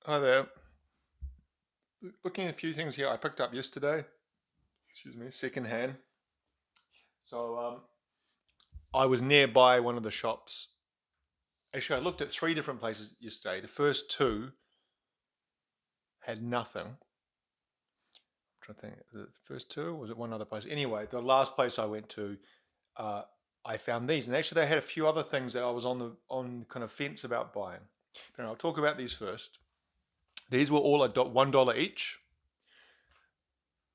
Hi there. Looking at a few things here I picked up yesterday. Excuse me, secondhand. So I was nearby one of the shops. Actually, I looked at three different places yesterday. The first two had nothing. I'm trying to think. The first two, or was it one other place? Anyway, the last place I went to, uh, I found these, and actually they had a few other things that I was on kind of fence about buying. But I'll talk about these first. These were all at $1 each,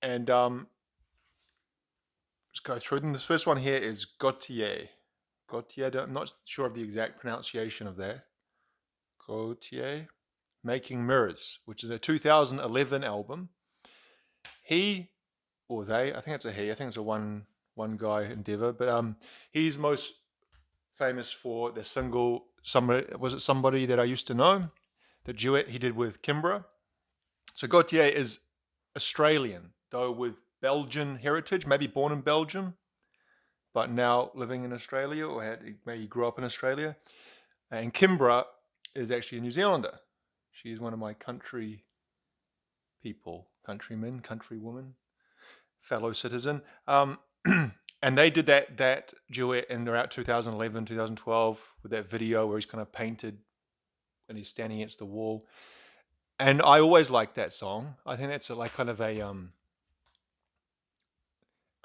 and let's go through them. The first one here is Gotye. Gotye, I'm not sure of the exact pronunciation of that. Gotye, Making Mirrors, which is a 2011 album. He or they, I think it's a he. I think it's a one guy endeavor, but he's most famous for the single. Somebody that I used to know? The duet he did with Kimbra. So Gotye is Australian, though with Belgian heritage, maybe born in Belgium, but now living in Australia, or maybe grew up in Australia. And Kimbra is actually a New Zealander. She is one of my country people, countrymen, countrywoman, fellow citizen. And they did that duet in around 2011, 2012 with that video where he's kind of painted and he's standing against the wall. And I always liked that song. I think that's like kind of a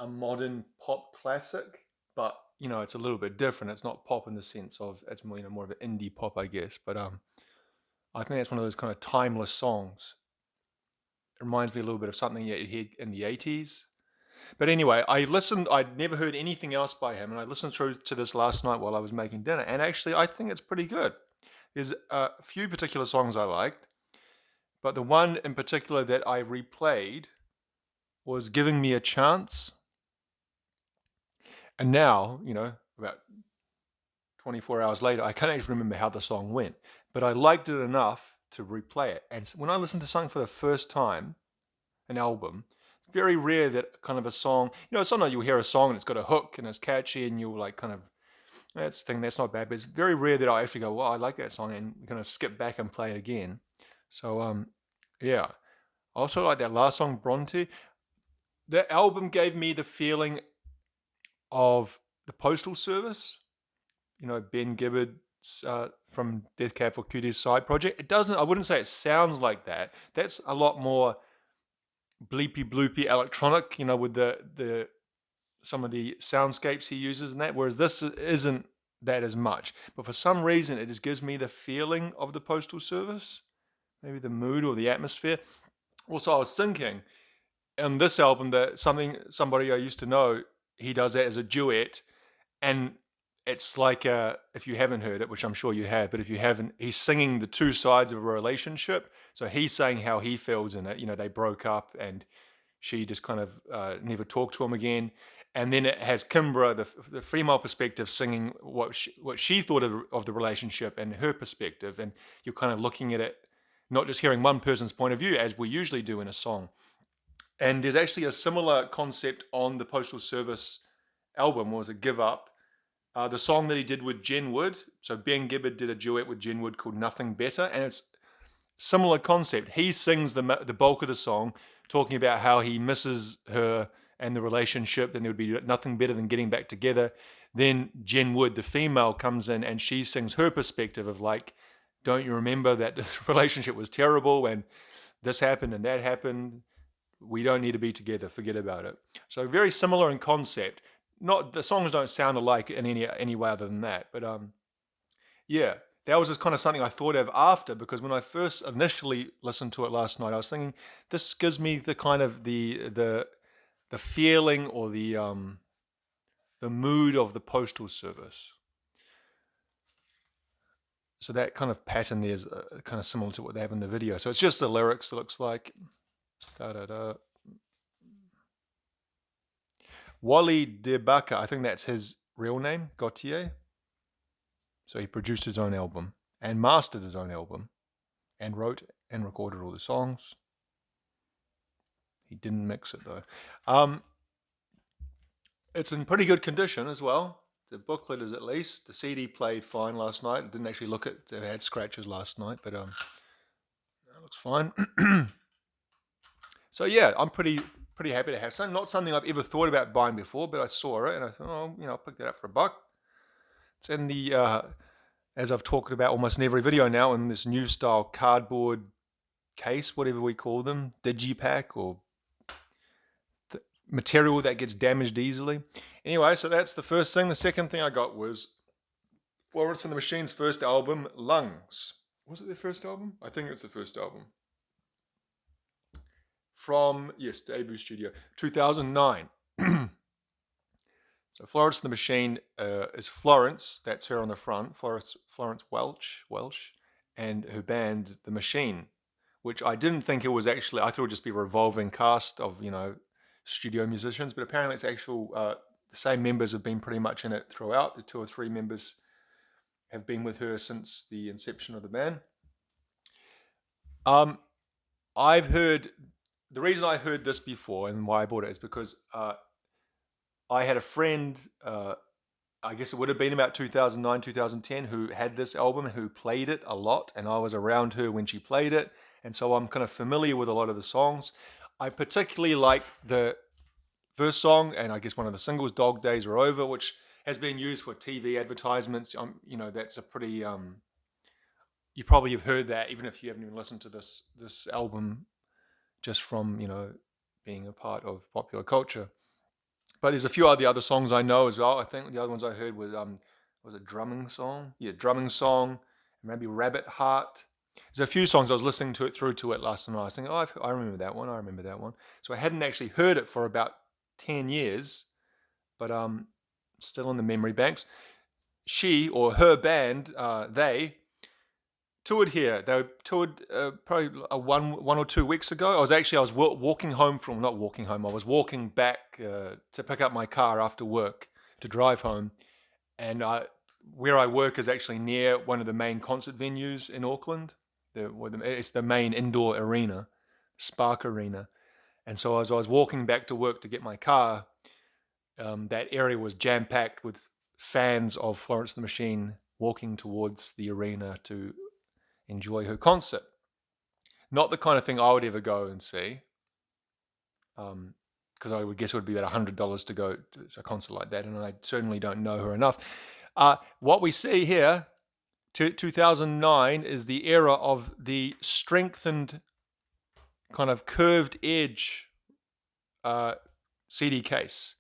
modern pop classic, but it's a little bit different. It's not pop in the sense of it's more of an indie pop, I guess. But I think that's one of those kind of timeless songs. It reminds me a little bit of something you heard in the 80s. But anyway, I'd never heard anything else by him, and I listened through to this last night while I was making dinner, and actually I think it's pretty good. There's a few particular songs I liked, but the one in particular that I replayed was Giving Me a Chance. And now, about 24 hours later, I can't actually remember how the song went, but I liked it enough to replay it. And when I listen to something for the first time, an album, it's very rare that kind of a song, sometimes you'll hear a song and it's got a hook and it's catchy and you'll like kind of, that's not bad, but it's very rare that I actually go, well, I like that song and kind of skip back and play it again. So, yeah. I also like that last song, Bronte. The album gave me the feeling of the Postal Service, Ben Gibbard's from Death Cab for Cutie's side project. It doesn't, I wouldn't say it sounds like that. That's a lot more bleepy bloopy electronic, with the some of the soundscapes he uses in that, whereas this isn't that as much. But for some reason, it just gives me the feeling of the Postal Service, maybe the mood or the atmosphere. Also, I was thinking on this album that somebody I used to know, he does that as a duet, and it's like if you haven't heard it, which I'm sure you have, but if you haven't, he's singing the two sides of a relationship. So he's saying how he feels in it. They broke up and she just kind of never talked to him again. And then it has Kimbra, the female perspective, singing what she thought of the relationship and her perspective. And you're kind of looking at it, not just hearing one person's point of view, as we usually do in a song. And there's actually a similar concept on the Postal Service album, was it Give Up? The song that he did with Jen Wood. So Ben Gibbard did a duet with Jen Wood called Nothing Better, and it's similar concept. He sings the bulk of the song, talking about how he misses her and the relationship, and there would be nothing better than getting back together. Then Jen Wood, the female, comes in and she sings her perspective of like, don't you remember that the relationship was terrible and this happened and that happened? We don't need to be together. Forget about it. So very similar in concept. Not the songs don't sound alike in any way other than that, but yeah, that was just kind of something I thought of after, because when I first initially listened to it last night, I was thinking this gives me the kind of the feeling or the mood of the Postal Service. So that kind of pattern there is kind of similar to what they have in the video. So it's just the lyrics. It looks like da da da. Wally Debaka, I think that's his real name, Gotye. So he produced his own album and mastered his own album and wrote and recorded all the songs. He didn't mix it though. It's in pretty good condition as well. The booklet is, at least. The CD played fine last night. Didn't actually look at it. It had scratches last night, but looks fine. So yeah, I'm pretty happy to have something. Not something I've ever thought about buying before, but I saw it and I thought, oh, I'll pick that up for $1. It's in the as I've talked about almost in every video now, in this new style cardboard case, whatever we call them, digipack or material that gets damaged easily. Anyway, so that's the first thing. The second thing I got was Florence and the Machine's first album, Lungs. Was it their first album? I think it's the first album. From, yes, debut studio, 2009. So Florence and the Machine is Florence, that's her on the front, Florence Welch, and her band, The Machine, which I didn't think it was actually, I thought it would just be a revolving cast of, studio musicians, but apparently it's actual, the same members have been pretty much in it throughout. The 2 or 3 members have been with her since the inception of the band. I've heard, the reason I heard this before and why I bought it is because I had a friend, I guess it would have been about 2009, 2010, who had this album, who played it a lot, and I was around her when she played it, and so I'm kind of familiar with a lot of the songs. I particularly like the first song, and I guess one of the singles, Dog Days Are Over, which has been used for TV advertisements. That's a pretty, you probably have heard that, even if you haven't even listened to this album, just from, being a part of popular culture. But there's a few of the other songs I know as well. I think the other ones I heard was a drumming song. Yeah, drumming song, maybe Rabbit Heart. There's a few songs I was listening through to it last night. I was thinking, oh, I remember that one. I remember that one. So I hadn't actually heard it for about 10 years, but still in the memory banks. She or her band, they toured here. They toured probably 1 or 2 weeks ago. I was walking home from, not walking home, I was walking back to pick up my car after work to drive home. And where I work is actually near one of the main concert venues in Auckland. It's the main indoor arena, Spark Arena. And so as I was walking back to work to get my car, that area was jam-packed with fans of Florence and the Machine walking towards the arena to enjoy her concert. Not the kind of thing I would ever go and see, because I would guess it would be about $100 to go to a concert like that, and I certainly don't know her enough. What we see here, 2009, is the era of the strengthened, kind of curved edge CD case.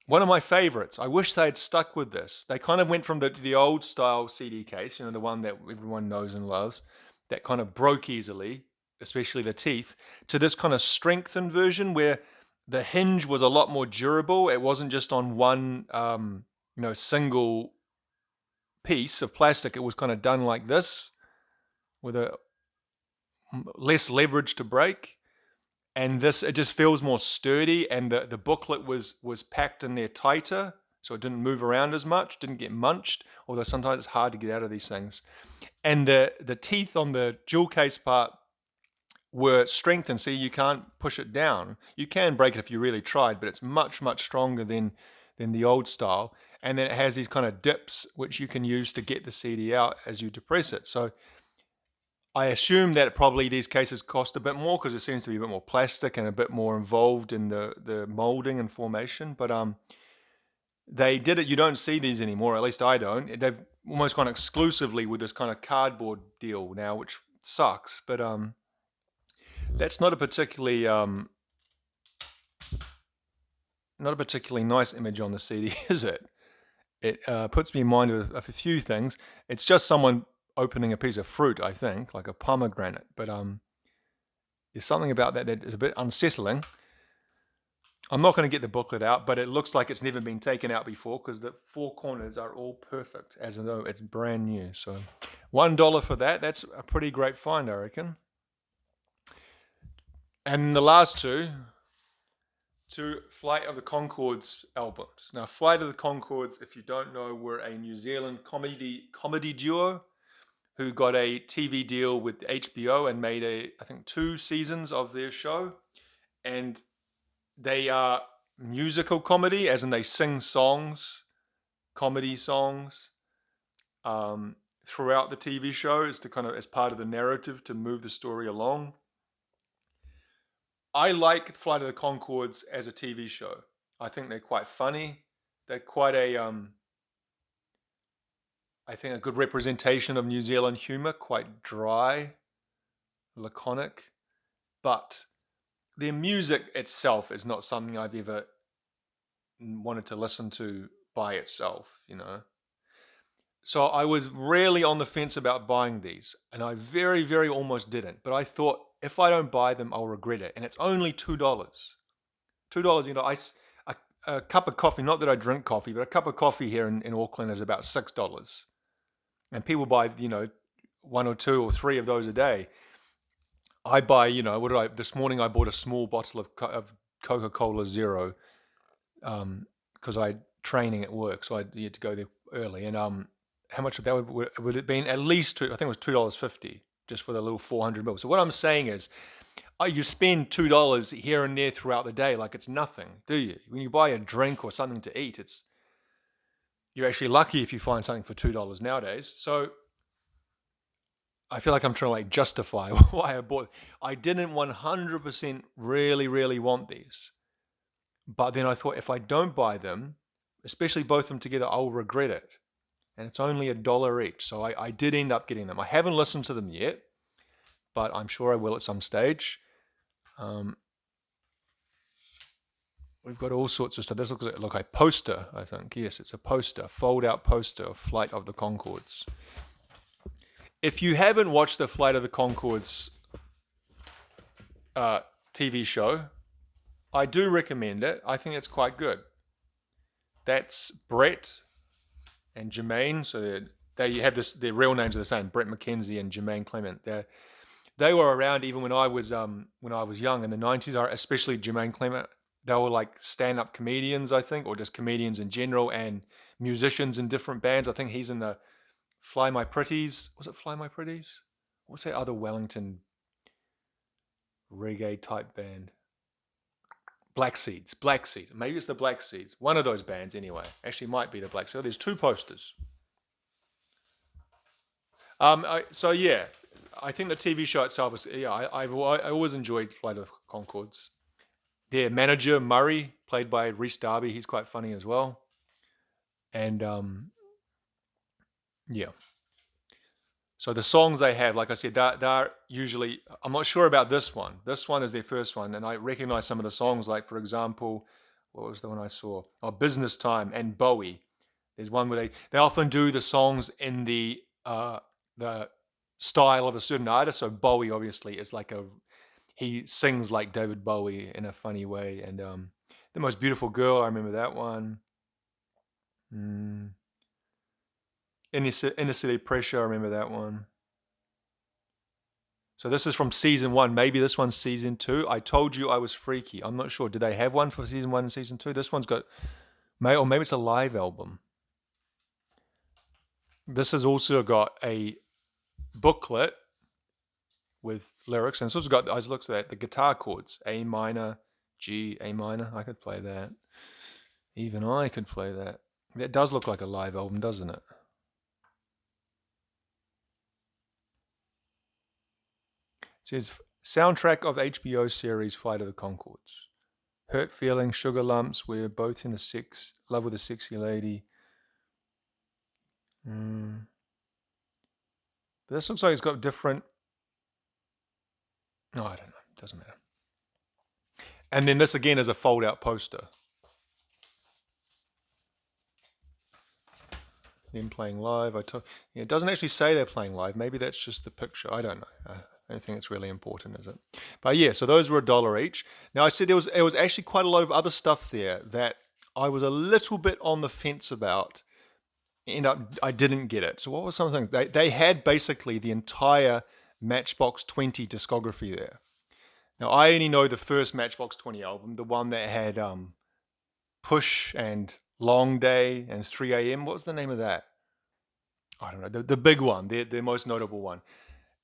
One of my favorites. I wish they had stuck with this. They kind of went from the old style CD case, the one that everyone knows and loves, that kind of broke easily, especially the teeth, to this kind of strengthened version where the hinge was a lot more durable. It wasn't just on one, single piece of plastic. It was kind of done like this with a less leverage to break. And it just feels more sturdy, and the booklet was packed in there tighter, so it didn't move around as much, didn't get munched, although sometimes it's hard to get out of these things. And the teeth on the jewel case part were strengthened, so you can't push it down. You can break it if you really tried, but it's much, much stronger than the old style. And then it has these kind of dips, which you can use to get the CD out as you depress it. So I assume that probably these cases cost a bit more because it seems to be a bit more plastic and a bit more involved in the molding and formation. But they did it. You don't see these anymore, at least I don't. They've almost gone exclusively with this kind of cardboard deal now, which sucks. But that's not a particularly nice image on the CD, is it? It puts me in mind of a few things. It's just someone opening a piece of fruit, I think, like a pomegranate. But there's something about that is a bit unsettling. I'm not going to get the booklet out, but it looks like it's never been taken out before because the 4 corners are all perfect, as though it's brand new. So $1 for that. That's a pretty great find, I reckon. And the last two Flight of the Conchords albums. Now, Flight of the Conchords, if you don't know, were a New Zealand comedy duo who got a TV deal with HBO and made I think 2 seasons of their show. And they are musical comedy, as in they sing songs, comedy songs, throughout the TV show is to kind of, as part of the narrative, to move the story along. I like Flight of the Conchords as a TV show. I think they're quite funny. They're quite I think a good representation of New Zealand humour, quite dry, laconic, but their music itself is not something I've ever wanted to listen to by itself, you know. So I was really on the fence about buying these, and I very, very almost didn't. But I thought, if I don't buy them, I'll regret it. And it's only $2. $2, you know, a cup of coffee, not that I drink coffee, but a cup of coffee here in Auckland is about $6. And people buy, you know, one or two or three of those a day. I buy, you know, this morning I bought a small bottle of Coca-Cola Zero because I training at work, so I had to go there early. And how much of that would it have been? At least I think it was $2.50 just for the little 400 ml. So what I'm saying is, you spend $2 here and there throughout the day like it's nothing, do you? When you buy a drink or something to eat, you're actually lucky if you find something for $2 nowadays. So I feel like I'm trying to like justify why I bought. I didn't 100% really, really want these. But then I thought, if I don't buy them, especially both of them together, I'll regret it. And it's only $1 each. So I did end up getting them. I haven't listened to them yet, but I'm sure I will at some stage. We've got all sorts of stuff. This looks like a poster, I think. Yes, it's a poster, fold-out poster of Flight of the Conchords. If you haven't watched the Flight of the Conchords TV show, I do recommend it. I think it's quite good. That's Brett and Jermaine. So they have this. Their real names are the same: Brett McKenzie and Jermaine Clement. They were around even when I was young in the '90s. Especially Jermaine Clement. They were like stand-up comedians, I think, or just comedians in general, and musicians in different bands. I think he's in the Fly My Pretties. Was it Fly My Pretties? What's that other Wellington reggae type band? Black Seeds. Maybe it's the Black Seeds. One of those bands, anyway. Actually, might be the Black Seeds. Oh, there's two posters. So yeah, I think the TV show itself is. Yeah, I always enjoyed Flight of the Conchords. Their manager Murray, played by Rhys Darby, he's quite funny as well. And yeah. So the songs they have, like I said, they're usually, I'm not sure about this one. This one is their first one, and I recognize some of the songs, like, for example, what was the one I saw? Oh, Business Time and Bowie. There's one where they often do the songs in the style of a certain artist. So Bowie obviously is he sings like David Bowie in a funny way. And The Most Beautiful Girl, I remember that one. Inner City Pressure, I remember that one. So this is from season 1. Maybe this one's season 2. I Told You I Was Freaky. I'm not sure. Did they have one for season 1 and season 2? This one's got, or maybe it's a live album. This has also got a booklet with lyrics, and it's also got, as looks at that, the guitar chords: A minor, G, A minor. I could play that. Even I could play that. That does look like a live album, doesn't it? It says soundtrack of HBO series Flight of the Conchords. Hurt Feelings, Sugar Lumps, We're Both in Love with a Sexy Lady. But this looks like it's got different. No, I don't know. It doesn't matter. And then this again is a fold-out poster. Them playing live. It doesn't actually say they're playing live. Maybe that's just the picture. I don't know. I don't think it's really important, is it? But yeah, so those were $1 each. Now I said there was actually quite a lot of other stuff there that I was a little bit on the fence about. I didn't get it. So what were some of the things? They had basically the entire Matchbox 20 discography there. Now I only know the first Matchbox 20 album, the one that had Push and Long Day and 3 a.m. What was the name of that? I don't know. The big one, the most notable one.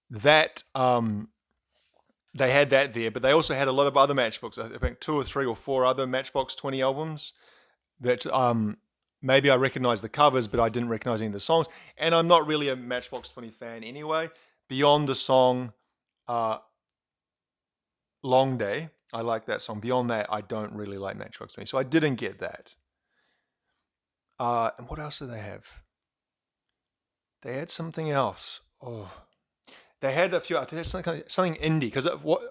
That they had that there, but they also had a lot of other Matchbooks. I think 2 or 3 or 4 other Matchbox 20 albums that maybe I recognized the covers, but I didn't recognize any of the songs. And I'm not really a Matchbox 20 fan anyway. Beyond the song Long Day, I like that song. Beyond that, I don't really like Matchbox 20. So I didn't get that. And what else do they have? They had something else. Oh, they had a few. I think something indie. Because what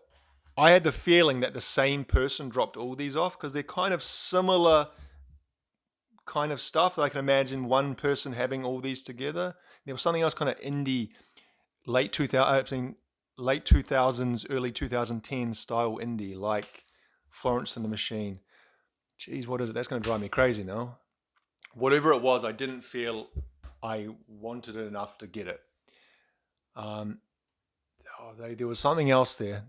I had the feeling that the same person dropped all these off because they're kind of similar kind of stuff. I can imagine one person having all these together. There was something else kind of indie, late 2000s, early 2010 style indie, like Florence and the Machine. Geez, what is it? That's going to drive me crazy now. Whatever it was, I didn't feel I wanted it enough to get it. There was something else there.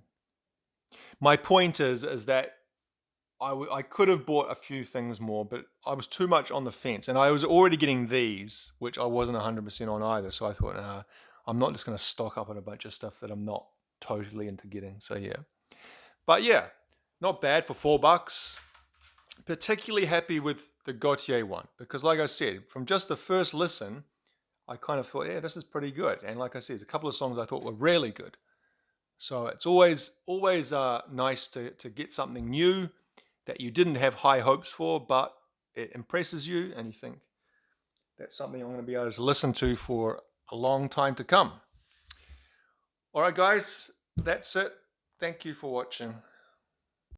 My point is that I could have bought a few things more, but I was too much on the fence. And I was already getting these, which I wasn't 100% on either. So I thought, I'm not just going to stock up on a bunch of stuff that I'm not totally into getting. So yeah. But yeah, not bad for $4. Particularly happy with the Gotye one. Because like I said, from just the first listen, I kind of thought, yeah, this is pretty good. And like I said, there's a couple of songs I thought were really good. So it's always nice to get something new that you didn't have high hopes for, but it impresses you and you think that's something I'm going to be able to listen to for a long time to come. All right, guys, that's it. Thank you for watching.